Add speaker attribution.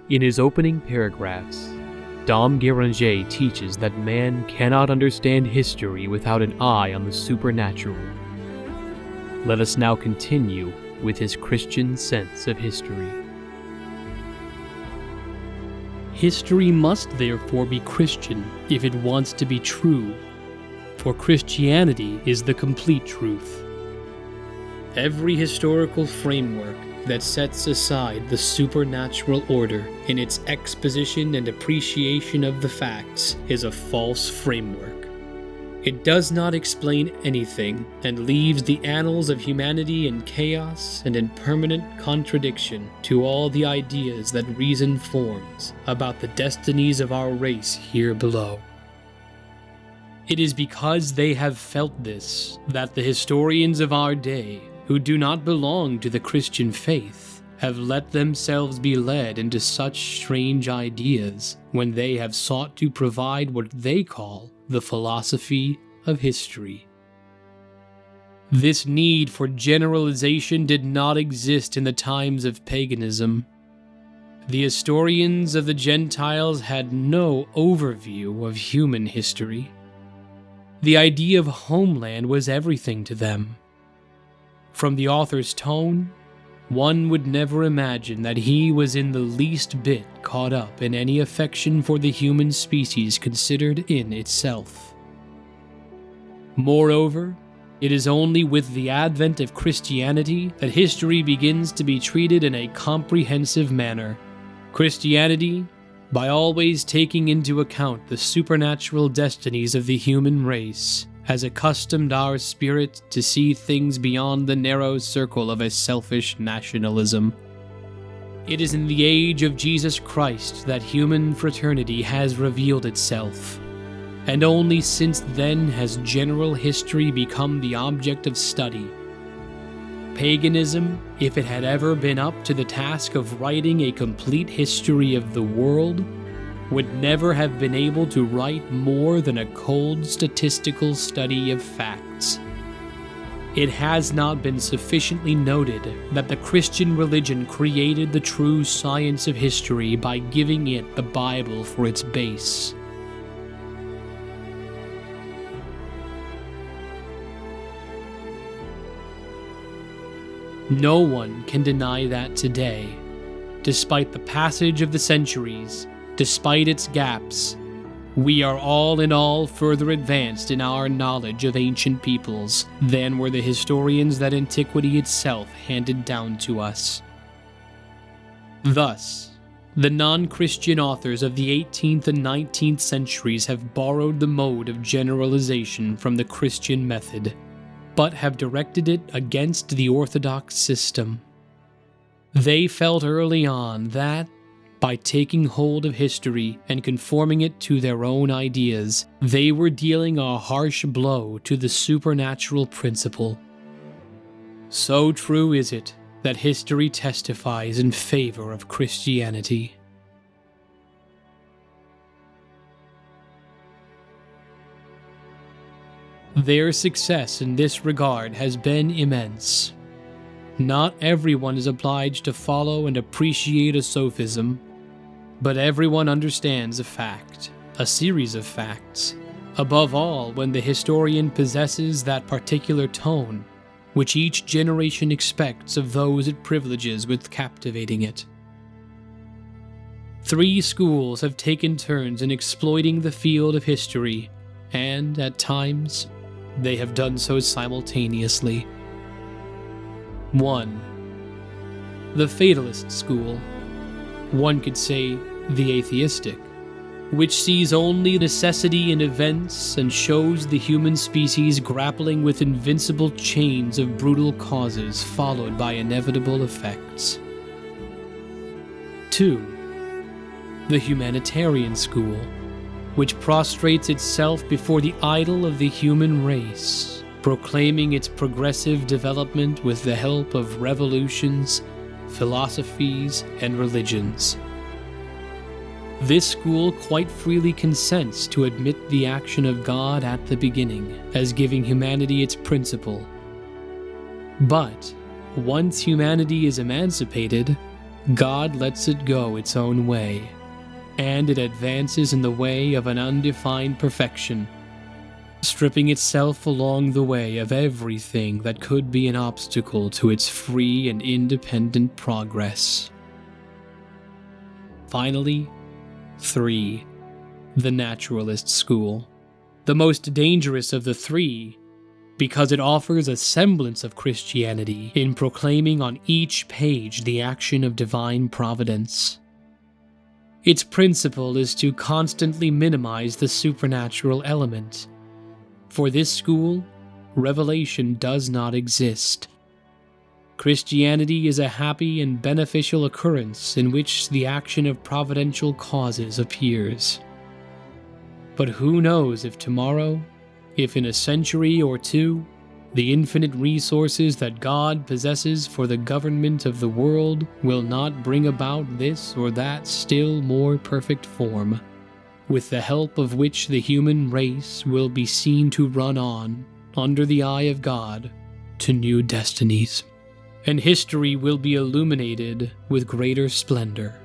Speaker 1: In his opening paragraphs, Dom Gueranger teaches that man cannot understand history without an eye on the supernatural. Let us now continue with his Christian sense of history.
Speaker 2: History must therefore be Christian if it wants to be true, for Christianity is the complete truth. Every historical framework that sets aside the supernatural order in its exposition and appreciation of the facts is a false framework. It does not explain anything and leaves the annals of humanity in chaos and in permanent contradiction to all the ideas that reason forms about the destinies of our race here below. It is because they have felt this that the historians of our day, who do not belong to the Christian faith, have let themselves be led into such strange ideas when they have sought to provide what they call the philosophy of history. This need for generalization did not exist in the times of paganism. The historians of the Gentiles had no overview of human history. The idea of homeland was everything to them. From the author's tone, one would never imagine that he was in the least bit caught up in any affection for the human species considered in itself. Moreover, it is only with the advent of Christianity that history begins to be treated in a comprehensive manner. Christianity, by always taking into account the supernatural destinies of the human race, has accustomed our spirit to see things beyond the narrow circle of a selfish nationalism. It is in the age of Jesus Christ that human fraternity has revealed itself, and only since then has general history become the object of study. Paganism, if it had ever been up to the task of writing a complete history of the world, would never have been able to write more than a cold statistical study of facts. It has not been sufficiently noted that the Christian religion created the true science of history by giving it the Bible for its base. No one can deny that today, despite the passage of the centuries, despite its gaps, we are all in all further advanced in our knowledge of ancient peoples than were the historians that antiquity itself handed down to us. Thus, the non-Christian authors of the 18th and 19th centuries have borrowed the mode of generalization from the Christian method, but have directed it against the Orthodox system. They felt early on that, by taking hold of history and conforming it to their own ideas, they were dealing a harsh blow to the supernatural principle. So true is it that history testifies in favor of Christianity. Their success in this regard has been immense. Not everyone is obliged to follow and appreciate a sophism, but everyone understands a fact, a series of facts, above all when the historian possesses that particular tone which each generation expects of those it privileges with captivating it. 3 schools have taken turns in exploiting the field of history, and, at times, they have done so simultaneously. 1. The fatalist school. One could say the atheistic, which sees only necessity in events and shows the human species grappling with invincible chains of brutal causes followed by inevitable effects. 2. The humanitarian school, which prostrates itself before the idol of the human race, proclaiming its progressive development with the help of revolutions, philosophies, and religions. This school quite freely consents to admit the action of God at the beginning as giving humanity its principle. But once humanity is emancipated, God lets it go its own way, and it advances in the way of an undefined perfection, stripping itself along the way of everything that could be an obstacle to its free and independent progress. Finally, 3. The Naturalist School. The most dangerous of the three, because it offers a semblance of Christianity in proclaiming on each page the action of divine providence. Its principle is to constantly minimize the supernatural element. For this school, revelation does not exist. Christianity is a happy and beneficial occurrence in which the action of providential causes appears. But who knows if tomorrow, if in a century or two, the infinite resources that God possesses for the government of the world will not bring about this or that still more perfect form, with the help of which the human race will be seen to run on, under the eye of God, to new destinies, and history will be illuminated with greater splendor.